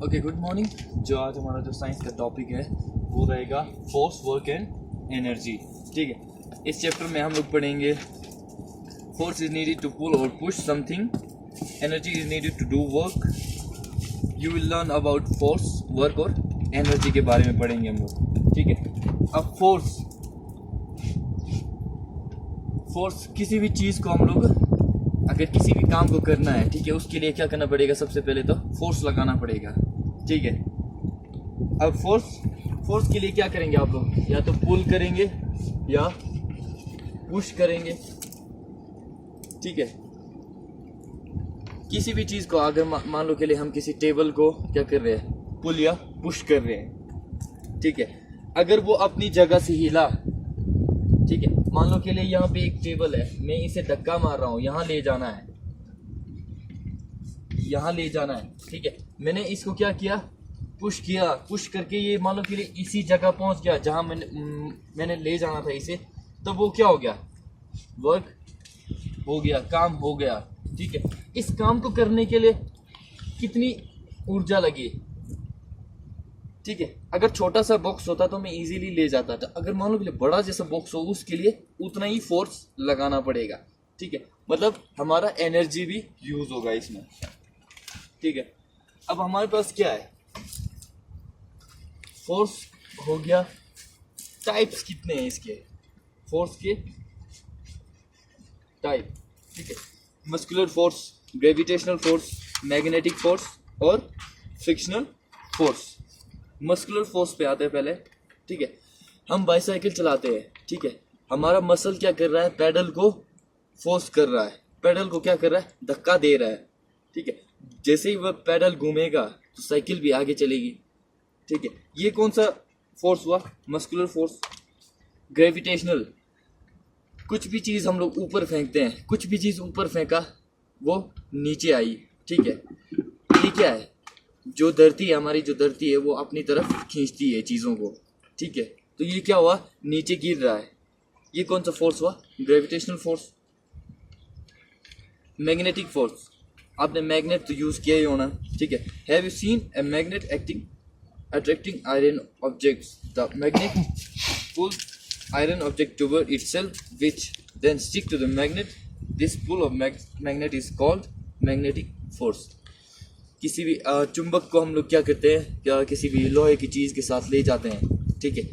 Okay, good morning. जो आज हमारा जो साइंस का टॉपिक है वो रहेगा फोर्स, वर्क एंड एनर्जी। ठीक है, इस चैप्टर में हम लोग पढ़ेंगे force is needed to pull और push something, energy is needed to do work. You will learn about force, work और एनर्जी के बारे में पढ़ेंगे हम लोग। ठीक है, अब फोर्स किसी भी चीज़ को हम लोग अगर किसी भी काम को करना है, ठीक है, उसके लिए क्या करना पड़ेगा? सबसे पहले तो फोर्स लगाना पड़ेगा। ठीक है, अब फोर्स के लिए क्या करेंगे आप लोग? या तो पुल करेंगे या पुश करेंगे। ठीक है, किसी भी चीज़ को अगर मान लो के लिए हम किसी टेबल को क्या कर रहे हैं? पुल या पुश कर रहे हैं। ठीक है, अगर वो अपनी जगह से हिला, ठीक है, मान लो के लिए यहाँ पे एक टेबल है, मैं इसे धक्का मार रहा हूँ, यहाँ ले जाना है, यहाँ ले जाना है। ठीक है, मैंने इसको क्या किया? पुश किया। पुश करके ये मान लो के लिए इसी जगह पहुंच गया जहां मैंने ले जाना था इसे। तो वो क्या हो गया? वर्क हो गया, काम हो गया। ठीक है, इस काम को करने के लिए कितनी ऊर्जा लगी? ठीक है, अगर छोटा सा बॉक्स होता तो मैं इजीली ले जाता था। अगर मान लो के लिए बड़ा जैसा बॉक्स हो, उसके लिए उतना ही फोर्स लगाना पड़ेगा। ठीक है, मतलब हमारा एनर्जी भी यूज होगा इसमें। ठीक है, अब हमारे पास क्या है? फोर्स हो गया। टाइप्स कितने हैं इसके? फोर्स के टाइप। ठीक है, muscular force, gravitational force, magnetic force और फ्रिक्शनल फोर्स। मस्कुलर फोर्स पे आते हैं पहले। ठीक है, हम बाईसाइकिल चलाते हैं। ठीक है, हमारा मसल क्या कर रहा है? पेडल को फोर्स कर रहा है, पेडल को क्या कर रहा है? धक्का दे रहा है। ठीक है, जैसे ही वह पेडल घूमेगा तो साइकिल भी आगे चलेगी। ठीक है, ये कौन सा फोर्स हुआ? Muscular force. ग्रेविटेशनल, कुछ भी चीज़ हम लोग ऊपर फेंकते हैं, कुछ भी चीज़ ऊपर फेंका वो नीचे आई। ठीक है, ये क्या है? जो धरती है, हमारी जो धरती है, वो अपनी तरफ खींचती है चीज़ों को। ठीक है, तो ये क्या हुआ? नीचे गिर रहा है। ये कौन सा फोर्स हुआ? Gravitational force. मैग्नेटिक फोर्स, आपने मैग्नेट तो यूज किया ही होना। ठीक है, have you seen a magnet attracting iron objects? The magnet pulls iron object toward itself, which then stick to the magnet. This pull of magnet is called magnetic force. किसी भी चुंबक को हम लोग क्या करते हैं? क्या किसी भी लोहे की चीज़ के साथ ले जाते हैं। ठीक है,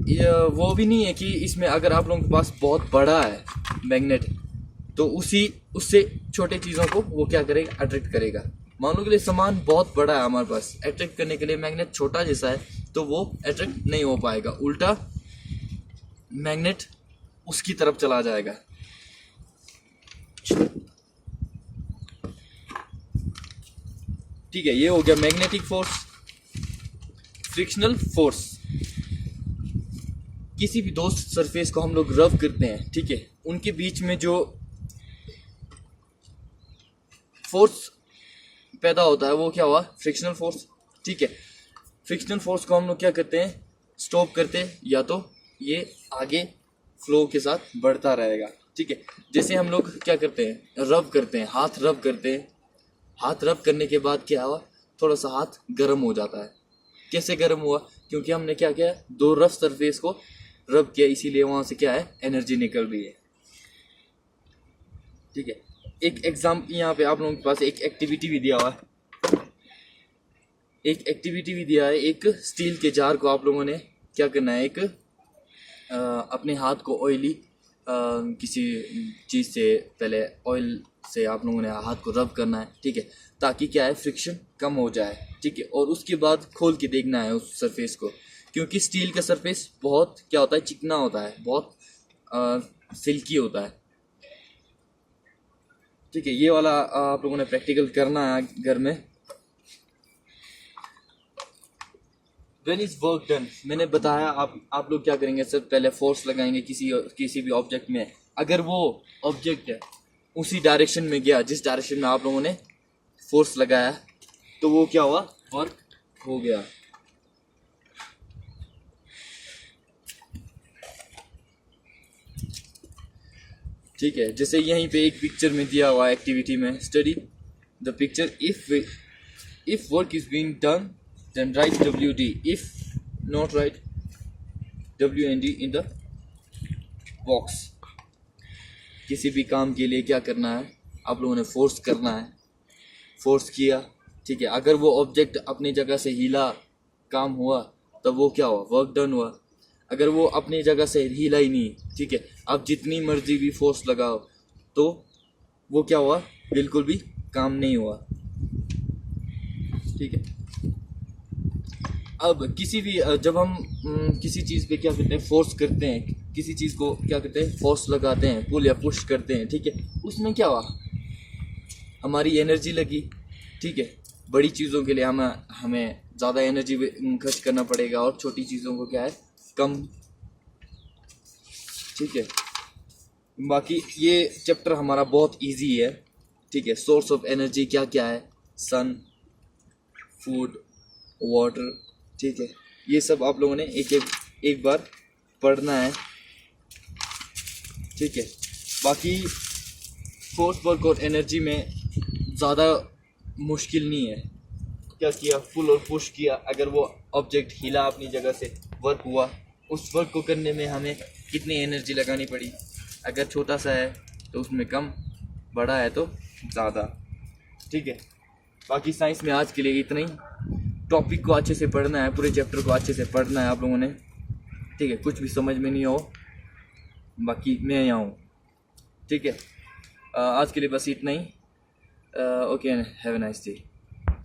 ये वो भी नहीं है कि इसमें अगर आप लोगों के पास बहुत बड़ा है मैग्नेट, तो उससे छोटे चीज़ों को वो क्या करेगा? अट्रैक्ट करेगा। मान लो के लिए सामान बहुत बड़ा है हमारे पास, अट्रैक्ट करने के लिए मैग्नेट छोटा जैसा है, तो वो अट्रैक्ट नहीं हो पाएगा, उल्टा मैग्नेट उसकी तरफ चला जाएगा। ठीक है, ये हो गया मैग्नेटिक फोर्स। फ्रिक्शनल फोर्स, किसी भी दो सरफेस को हम लोग रब करते हैं, ठीक है, उनके बीच में जो फोर्स पैदा होता है वो क्या हुआ? Frictional force. ठीक है, फ्रिक्शनल फोर्स को हम लोग क्या करते हैं? स्टॉप करते हैं, या तो ये आगे फ्लो के साथ बढ़ता रहेगा। ठीक है, जैसे हम लोग क्या करते हैं? रब करते हैं, हाथ रब करते हैं। हाथ रब करने के बाद क्या हुआ? थोड़ा सा हाथ गर्म हो जाता है। कैसे गर्म हुआ? क्योंकि हमने क्या किया? दो रफ सरफेस को रब किया, इसीलिए वहां से क्या है? एनर्जी निकल रही है। ठीक है, एक एग्जाम यहाँ पे आप लोगों के पास एक एक्टिविटी भी दिया हुआ है। एक एक्टिविटी भी दिया है, एक स्टील के जार को आप लोगों ने क्या करना है? एक अपने हाथ को ऑयली किसी चीज़ से पहले ऑयल से आप लोगों ने हाथ को रब करना है। ठीक है, ताकि क्या है? फ्रिक्शन कम हो जाए। ठीक है, और उसके बाद खोल के देखना है उस सरफेस को, क्योंकि स्टील का सरफेस बहुत क्या होता है? चिकना होता है, बहुत सिल्की होता है। ठीक है, ये वाला आप लोगों ने प्रैक्टिकल करना है घर में। When is work done? मैंने बताया आप लोग क्या करेंगे? सबसे पहले फोर्स लगाएंगे किसी भी ऑब्जेक्ट में। अगर वो ऑब्जेक्ट है उसी डायरेक्शन में गया जिस डायरेक्शन में आप लोगों ने फोर्स लगाया, तो वो क्या हुआ? वर्क हो गया। ठीक है, जैसे यहीं पे एक पिक्चर में दिया हुआ एक्टिविटी में, study the picture. if work is being done, then write WD. If not, write WND in the box. किसी भी काम के लिए क्या करना है, आप लोगों ने फोर्स करना है. फोर्स किया, ठीक है. अगर वो ऑब्जेक्ट अपनी जगह से हिला, काम हुआ, तब वो क्या हुआ, वर्क डन हुआ. अगर वो अपनी जगह से हिला ही नहीं, ठीक है, आप जितनी मर्जी भी फोर्स लगाओ तो वो क्या हुआ, बिल्कुल भी काम नहीं हुआ. ठीक है. अब किसी भी जब हम किसी चीज़ पे क्या करते हैं, फोर्स करते हैं, किसी चीज़ को क्या करते हैं, फोर्स लगाते हैं, पुल या पुश करते हैं, ठीक है, उसमें क्या हुआ, हमारी एनर्जी लगी. ठीक है. बड़ी चीज़ों के लिए हमें ज़्यादा एनर्जी खर्च करना पड़ेगा और छोटी चीज़ों को क्या है, कम. ठीक है. बाकी ये चैप्टर हमारा बहुत इजी है. ठीक है. सोर्स ऑफ एनर्जी क्या क्या है, सन, फूड, वाटर. ठीक है. ये सब आप लोगों ने एक बार पढ़ना है. ठीक है. बाकी फोर्स, वर्क और एनर्जी में ज़्यादा मुश्किल नहीं है. क्या किया, पुल और पुश किया, अगर वो ऑब्जेक्ट हिला अपनी जगह से, वर्क हुआ, उस वर्क को करने में हमें कितनी एनर्जी लगानी पड़ी. अगर छोटा सा है तो उसमें कम, बड़ा है तो ज़्यादा. ठीक है. बाकी साइंस में आज के लिए इतना ही. टॉपिक को अच्छे से पढ़ना है, पूरे चैप्टर को अच्छे से पढ़ना है आप लोगों ने. ठीक है. कुछ भी समझ में नहीं हो, बाकी मैं यहाँ हूँ. ठीक है. आज के लिए बस इतना ही. Okay, have a nice day.